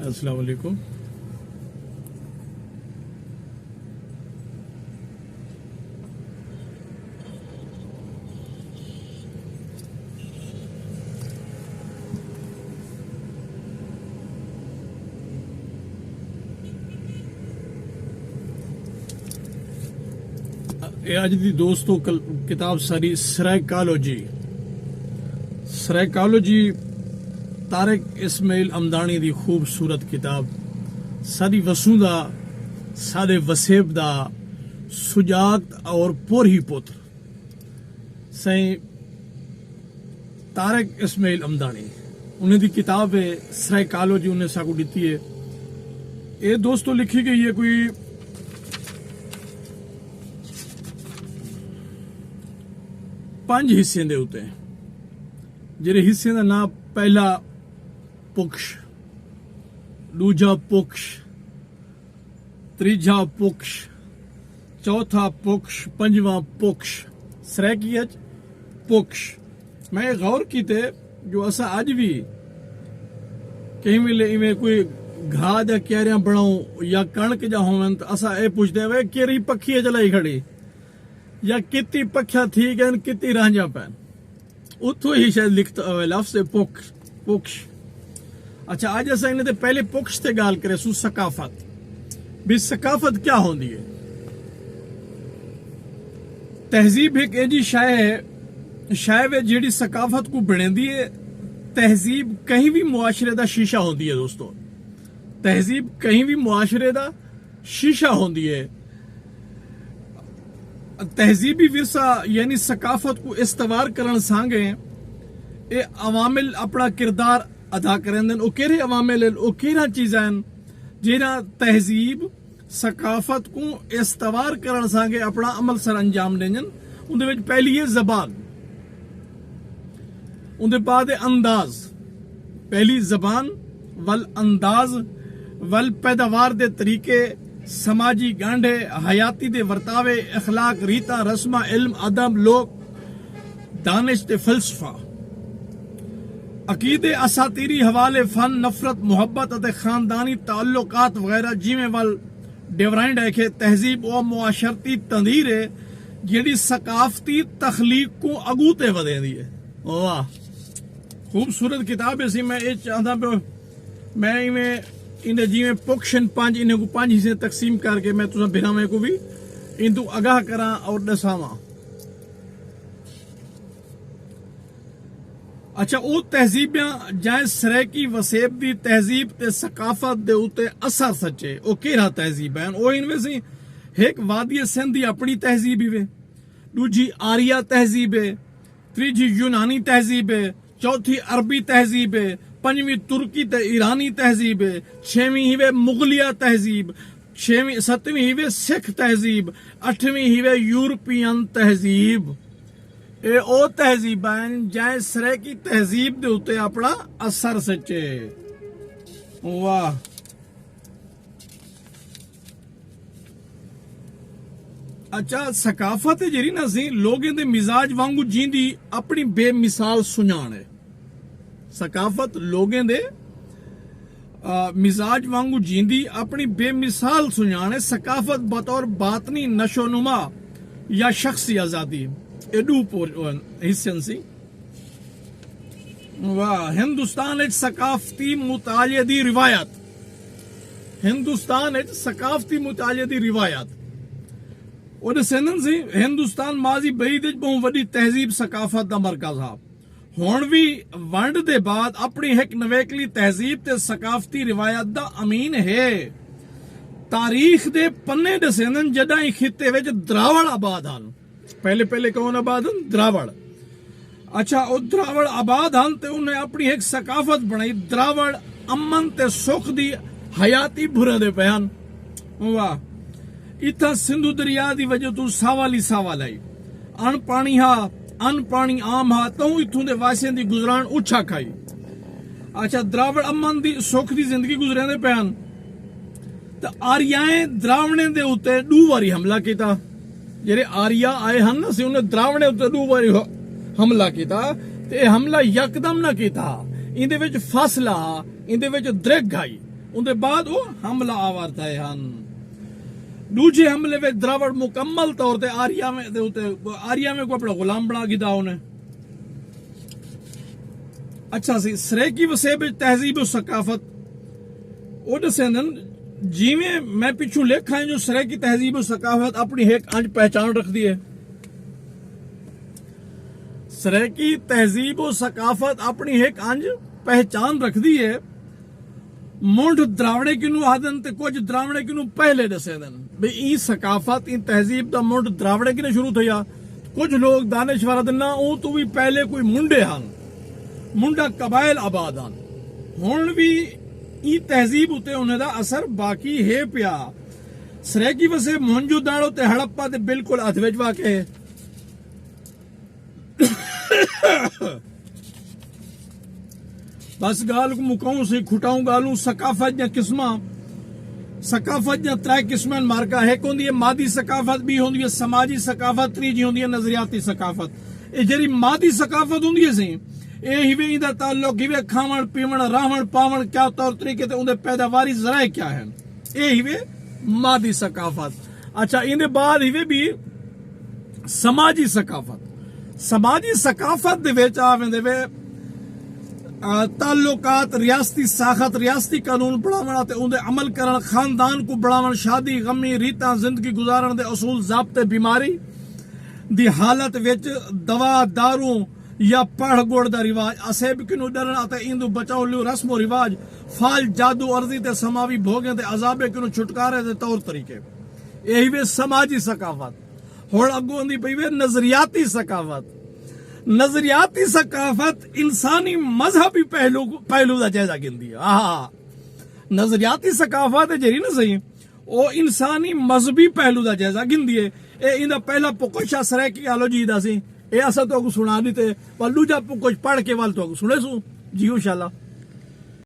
अस्सलाम वालेकुम। अज दी दोस्तों किताब सारी साइकोलॉजी तारिक इस्माइल अमदानी दी खूबसूरत किताब सादी वसूदा सादे वसेब दा सुजात और पोरही पुत्र सही तारिक इस्माइल अमदानी उन्हें दी किताब है साइकोलॉजी उन्हें साकू दी है। ये दोस्तों लिखी गई है कोई 5 हिस्से दे उत्ते जेरे हिस्से का नाम पहला पुक्ष, दूजा पुक्ष, त्रीजा पुक्ष, चौथा पुक्ष, पंजवा पुक्ष, सरेकियत पुक्ष। मैं गौर किते जो असा अज भी कहीं वेले इवें कोई घाह जा क्यारियां बनाऊं या कणक जा होवन तो असा ए पुछदे वे केरी पखी चलाई खड़ी या कितनी पख्या थी गन कितनी रांझा पैन उतो ही शायद लिखता हुआ लफ्ज़ पुक्ष। अच्छा आज असा इन्हें पहले पुक्ष ते गाल करे सु सकाफत भी सकाफत क्या होंदी है। तहजीब एक ऐसी शाय है जेड़ी सकाफत को बनेंदी है। तहजीब कहीं भी मुआशरे दा शीशा होंदी है दोस्तों, तहजीब कहीं भी मुआशरे दा शीशा होंदी है। तहजीबी विरसा यानी सकाफत को इस्तवार करन सांगे ए अवामिल अपना किरदार अदा करें। ओ केरे अवामिल ओ केरा चीज़ां जेना तहजीब सकाफत को इस्तवार करन सांगे अपना अमल सर अंजाम देंजन। उनदे विच पहली है जबान, उनदे बाद है अंदाज। पहली जबान वल अंदाज वल पैदावार दे तरीके, समाजी गांढे, हयाती दे वर्तावे, अखलाक, रीता, रस्मा, इल्म, अदब, लोक, दानिश ते फलसफा, अकीदे, असातीरी हवाले, फन, नफरत, मुहब्बत अते खानदानी ताल्लुकात वगैरह जिमें वल डिवराइंड है कि तहजीब और मुआशरती तंदीर है जेड़ी सकाफती तखलीक को अगूते वधेंदी है। वाह खूबसूरत किताब है सी। मैं ये चाहता मैं इवें इन्हें जिमें पुक्शन 5 इन्हें को 5 हिस्से तकसीम करके मैं तुझे बिरामे को भी इन तू आगाह करा और दसावा। अच्छा वो तहजीबियां जाए सरेकी वसेब दी तहजीब ते सकाफत दे उते असर सचे ओ केरा तहजीब है। ओ इनमें से एक वादी सिंध दी अपनी तहजीब ही वे, दूजी आर्या तहजीब है, तीजी यूनानी तहजीब है, चौथी अरबी तहजीब है, पंजवीं तुर्की ते ईरानी तहजीब है, 6वीं हिवे मुगलिया तहजीब, 7वीं हिवे सिख तहजीब, 8वीं हिवे यूरोपियन तहजीब। ए ओ तहजीब जाए सरे की तहजीब दे उते अपना असर सचे। वाह अच्छा सकाफत जेरी ना सी लोगों दे मिजाज वांगू जींदी अपनी बेमिसाल सुजान है। सकाफत लोगों दे मिजाज वांगू जींदी अपनी बेमिसाल सुजान है। सकाफत बतौर बातनी नशोनुमा या शख्सी आजादी एडू हिस्सन सी। वाह हिंदुस्तान सकाफती मुताले दी रिवायत, हिंदुस्तान सकाफती मुताले दी रिवायत और हिंदुस्तान माजी बईद बहुत वड्डी तहजीब सकाफत का मरकज हा। हुण भी वंड दे बाद अपनी एक नवेकली तहजीब ते सकाफती रिवायत दा अमीन है। तारीख दे पन्ने दसेंदन जदा खिते विच द्रावड़ आबाद हन। पहले कौन आबाद हन? द्रावड़। अच्छा वो द्रावड़ आबाद हन ते उन्हें अपनी एक सकाफत बनाई। द्रावड़ अमन ते सुख दी हयाती भुरे दे पे हन। वाह इतना सिंधु दरिया की वजह तू सावाली सावाल आई अन पानी हा अन पानी आम हा तू इथों दे वासियां दी गुजरान उछा खाई। अच्छा द्रावड़ अमन दी सुख दी जिंदगी गुजरेंदे पे हन ते आर्याएं द्रावणे दे उत्ते 2 वारी हमला किया। जेरे आर्या आए हन ना उन्हें द्रावणे उत्ते 2 वारी हमला किया ते हमला यकदम ना किया। इंदे विच फासला इंदे विच दृग आई ਉਹਦੇ ਬਾਅਦ ਉਹ ਹਮਲਾ ਆਵਰਦਾ ਹੈ ਹਨ। ਦੂਜੇ ਹਮਲੇ ਵਿੱਚ ਦਰਾਵੜ ਮੁਕੰਮਲ ਤੌਰ ਤੇ ਆਰੀਆਵੇਂ ਦੇ ਉੱਤੇ ਆਰੀਆਵੇਂ ਕੋ ਆਪਣਾ ਗੁਲਾਮ ਬਣਾ ਕੀਤਾ ਉਹਨੇ। ਅੱਛਾ ਸੀ ਸਰਾਇਕੀ ਵਸੇ ਵਿੱਚ ਤਹਿਜ਼ੀਬ ਸਕਾਫਤ ਉਹ ਦੱਸਦੇ ਜਿਵੇਂ ਮੈਂ ਪਿੱਛੋਂ ਲਿਖਾਂ ਜੋ ਸਰਾਇਕੀ ਤਹਿਜ਼ੀਬ ਸਕਾਫਤ ਆਪਣੀ ਇੱਕ ਅੰਜ ਪਹਿਚਾਨ ਰੱਖਦੀ ਹੈ। सरायकी तहजीब और सकाफत अपनी एक अंज पहचान रखती है। मुंड द्रावड़े किनू आदन ते कुछ द्रावड़े किनू पहले दसे दन भी ई सकाफत ई तहजीब दा मुंड द्रावड़े किने शुरू थया। कुछ लोग दानिशवर दना ओ तो भी पहले कोई मुंडे हन मुंडा कबाइल आबाद हन। हुण भी ई तहजीब उते उन्हें दा असर बाकी है पिया। सरायकी वसे मोहनजोदाड़ो ते हड़प्पा ते बिल्कुल हथ विच वाके बस गाल को मुकाऊं से खुटाऊं गालू सकाफत या किस्मा सकाफत या त्रै किस्में मार्का है होंदी है मादी सकाफत भी होंदी है समाजी सकाफत त्रीजी होंदी है नजरियाती सकाफत। ये जेरी मादी सकाफत होंदी है सी ए हिवे इंदा ताल्लुक हिवे खावण पीवण रहवण पावण क्या तौर तरीके ते उनदे पैदावारी जराए क्या है ए हिवे मादी सकाफत। अच्छा इनके बाद हिवे भी समाजी सकाफत। समाजी सकाफत दे विच आवेंदे वे ताल्लुकात रियासती साखत रियासती कानून बढ़ावण ते उनदे अमल करण खानदान को बढ़ावण शादी गमी रीतां जिंदगी गुजारण दे असूल ज़ाब्ते बीमारी दी हालत विच दवा दारू या पढ़ गुड़ दा रिवाज असेब किनू डरण अते इंदू बचाव लियो रस्मो रिवाज फाल जादू अर्जी ते समावी भोगे ते अजाबे किनू छुटकारे दे तौर तरीके यही वे समाजी सकाफत। हुण अगों दी पई वे नजरियाती सकाफत। नजरियाती सकाफत इंसानी मजहबी पहलू का जायजा गिनदी है। नजरियाती सकाफत है जेरी ना सही ओ इंसानी मजहबी पहलू का जायजा गिनदी है। ए इंदा पहला पुकुश सरायकी आलोजी दा सी ए असा तो सुना दी ते दूजा पुकुश पढ़ के वाल तो सुने सू जी इंशाअल्लाह।